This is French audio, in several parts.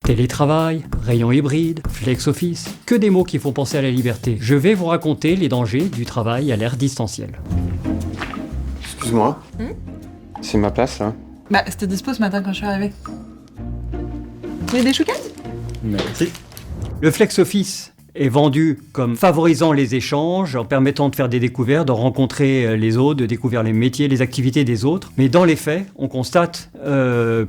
Télétravail, rayon hybride, flex office, que des mots qui font penser à la liberté. Je vais vous raconter les dangers du travail à l'ère distancielle. Excuse-moi. C'est ma place, là. Bah, c'était dispo ce matin quand je suis arrivée. Vous voulez des chouquettes? Merci. Le flex office est vendu comme favorisant les échanges, en permettant de faire des découvertes, de rencontrer les autres, de découvrir les métiers, les activités des autres. Mais dans les faits, on constate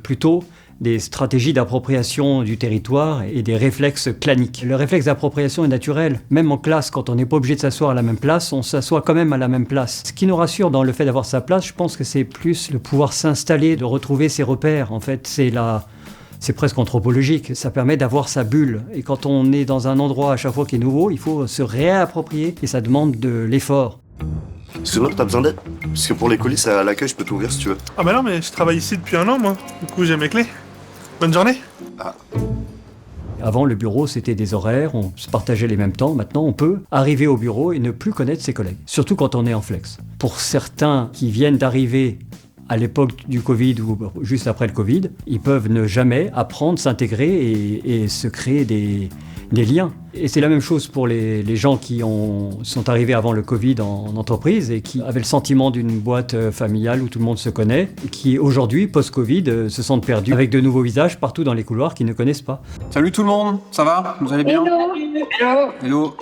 plutôt des stratégies d'appropriation du territoire et des réflexes claniques. Le réflexe d'appropriation est naturel. Même en classe, quand on n'est pas obligé de s'asseoir à la même place, on s'assoit quand même à la même place. Ce qui nous rassure dans le fait d'avoir sa place, je pense que c'est plus le pouvoir s'installer, de retrouver ses repères. En fait, c'est presque anthropologique, ça permet d'avoir sa bulle. Et quand on est dans un endroit à chaque fois qui est nouveau, il faut se réapproprier et ça demande de l'effort. Excuse-moi, t'as besoin d'aide? Parce que pour les colis, c'est à l'accueil, je peux t'ouvrir si tu veux. Ah bah non, mais je travaille ici depuis 1 an, moi. Du coup, j'ai mes clés. Bonne journée. Avant, le bureau, c'était des horaires, on se partageait les mêmes temps. Maintenant, on peut arriver au bureau et ne plus connaître ses collègues, surtout quand on est en flex. Pour certains qui viennent d'arriver à l'époque du Covid ou juste après le Covid, ils peuvent ne jamais apprendre, s'intégrer et se créer des liens. Et c'est la même chose pour les gens qui sont arrivés avant le Covid en entreprise et qui avaient le sentiment d'une boîte familiale où tout le monde se connaît, et qui aujourd'hui, post-Covid, se sentent perdus avec de nouveaux visages partout dans les couloirs qu'ils ne connaissent pas. Salut tout le monde, ça va? Vous allez bien? Hello.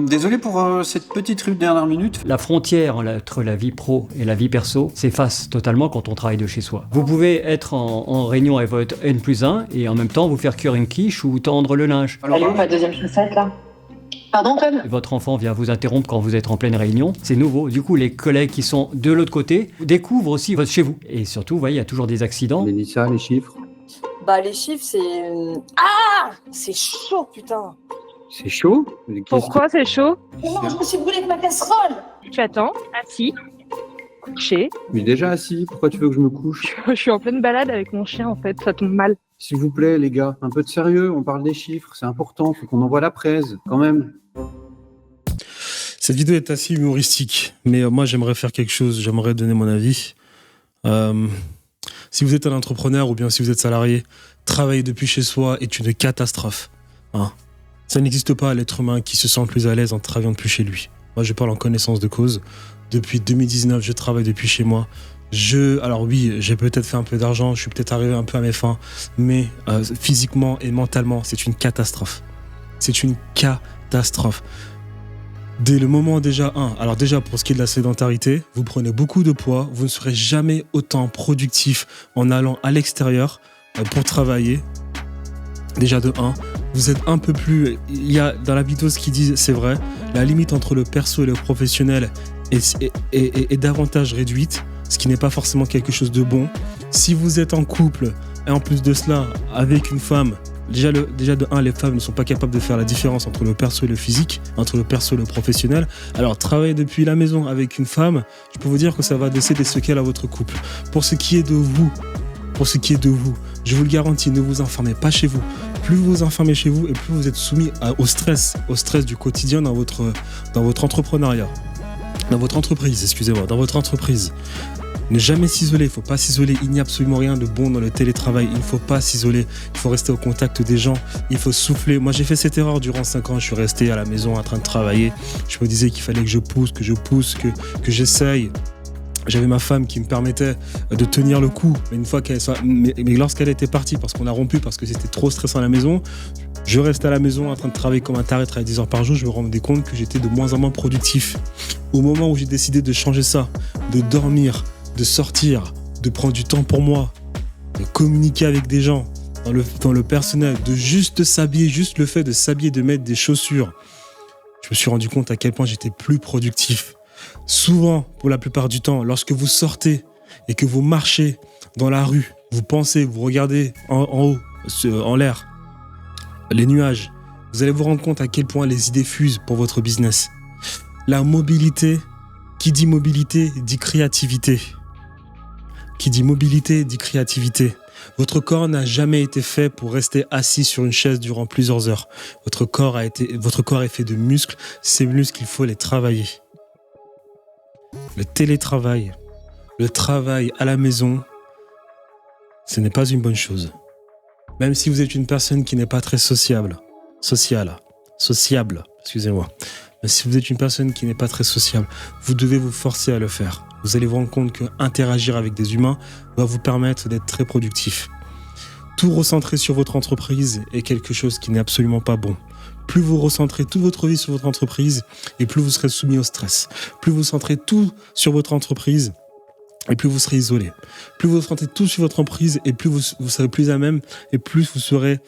Désolé pour cette petite rude dernière minute. La frontière entre la vie pro et la vie perso s'efface totalement quand on travaille de chez soi. Vous pouvez être en réunion avec votre N+1 et en même temps vous faire cuire une quiche ou tendre le linge. Elle est où ma deuxième chaussette là? Pardon, Antoine? Votre enfant vient vous interrompre quand vous êtes en pleine réunion, c'est nouveau. Du coup, les collègues qui sont de l'autre côté découvrent aussi votre chez vous. Et surtout, vous voyez, il y a toujours des accidents. Mélissa, les chiffres. Bah les chiffres c'est... Ah! C'est chaud putain! C'est chaud? Pourquoi c'est chaud? Non, je me suis brûlée avec ma casserole! Tu attends, assis, couché. Mais déjà assis, pourquoi tu veux que je me couche? Je suis en pleine balade avec mon chien en fait, ça tombe mal. S'il vous plaît, les gars, un peu de sérieux, on parle des chiffres, c'est important, faut qu'on envoie la presse, quand même. Cette vidéo est assez humoristique, mais moi j'aimerais faire quelque chose, j'aimerais donner mon avis. Si vous êtes un entrepreneur ou bien si vous êtes salarié, travailler depuis chez soi est une catastrophe. Hein. Ça n'existe pas à l'être humain qui se sent plus à l'aise en travaillant depuis chez lui. Moi je parle en connaissance de cause. Depuis 2019, je travaille depuis chez moi. Alors oui, j'ai peut-être fait un peu d'argent, je suis peut-être arrivé un peu à mes fins, mais physiquement et mentalement, c'est une catastrophe. C'est une catastrophe. Dès le moment alors déjà pour ce qui est de la sédentarité, vous prenez beaucoup de poids, vous ne serez jamais autant productif en allant à l'extérieur pour travailler. Déjà de 1, vous êtes un peu plus... Il y a dans la vidéo ce qu'ils disent, c'est vrai, la limite entre le perso et le professionnel est davantage réduite, ce qui n'est pas forcément quelque chose de bon. Si vous êtes en couple, et en plus de cela, avec une femme, déjà de 1, les femmes ne sont pas capables de faire la différence entre le perso et le physique, entre le perso et le professionnel. Alors, travailler depuis la maison avec une femme, je peux vous dire que ça va laisser des séquelles à votre couple. Pour ce qui est de vous, je vous le garantis, ne vous enfermez pas chez vous. Plus vous vous enfermez chez vous et plus vous êtes soumis au stress du quotidien dans votre entrepreneuriat. Dans votre entreprise. Ne jamais s'isoler, il ne faut pas s'isoler, il n'y a absolument rien de bon dans le télétravail, il ne faut pas s'isoler, il faut rester au contact des gens, il faut souffler. Moi j'ai fait cette erreur durant 5 ans, je suis resté à la maison en train de travailler, je me disais qu'il fallait que je pousse, que j'essaye. J'avais ma femme qui me permettait de tenir le coup, mais lorsqu'elle était partie, parce qu'on a rompu, parce que c'était trop stressant à la maison, je restais à la maison en train de travailler comme un taré, travailler 10 heures par jour, je me rendais compte que j'étais de moins en moins productif. Au moment où j'ai décidé de changer ça, de dormir, de sortir, de prendre du temps pour moi, de communiquer avec des gens, dans le personnel, de juste s'habiller, juste le fait de s'habiller, de mettre des chaussures, je me suis rendu compte à quel point j'étais plus productif. Souvent, pour la plupart du temps, lorsque vous sortez et que vous marchez dans la rue, vous pensez, vous regardez en haut, en l'air, les nuages, vous allez vous rendre compte à quel point les idées fusent pour votre business. La mobilité, qui dit mobilité, dit créativité. Qui dit mobilité, dit créativité. Votre corps n'a jamais été fait pour rester assis sur une chaise durant plusieurs heures. Votre corps est fait de muscles. Ces muscles, il faut les travailler. Le télétravail, le travail à la maison, ce n'est pas une bonne chose. Même si vous êtes une personne qui n'est pas très sociable, excusez-moi. Mais si vous êtes une personne qui n'est pas très sociable, vous devez vous forcer à le faire. Vous allez vous rendre compte que interagir avec des humains va vous permettre d'être très productif. Tout recentrer sur votre entreprise est quelque chose qui n'est absolument pas bon. Plus vous recentrez toute votre vie sur votre entreprise, et plus vous serez soumis au stress. Plus vous centrez tout sur votre entreprise, et plus vous serez isolé. Plus vous centrez tout sur votre entreprise, et plus vous serez plus à même, et plus vous serez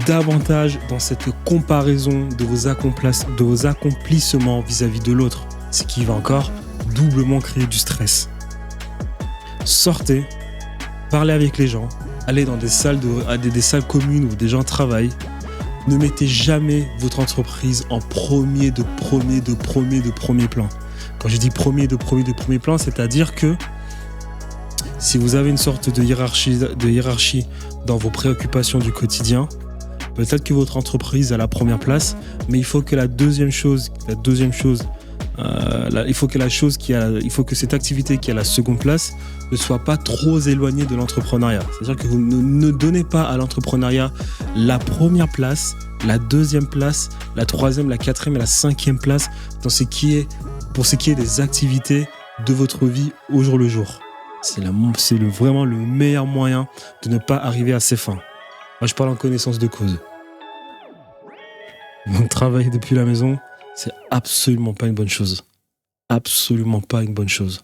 davantage dans cette comparaison de vos accomplissements vis-à-vis de l'autre. Ce qui va encore doublement créer du stress. Sortez, parlez avec les gens, allez dans des salles communes où des gens travaillent. Ne mettez jamais votre entreprise en premier plan. Quand je dis premier plan, c'est-à-dire que si vous avez une sorte de hiérarchie dans vos préoccupations du quotidien, peut-être que votre entreprise a la première place, mais il faut que il faut que cette activité qui a la seconde place ne soit pas trop éloignée de l'entrepreneuriat. C'est-à-dire que vous ne donnez pas à l'entrepreneuriat la première place, la deuxième place, la troisième, la quatrième et la cinquième place pour ce qui est des activités de votre vie au jour le jour. C'est vraiment le meilleur moyen de ne pas arriver à ses fins. Moi, je parle en connaissance de cause. Donc, travailler depuis la maison, c'est absolument pas une bonne chose. Absolument pas une bonne chose.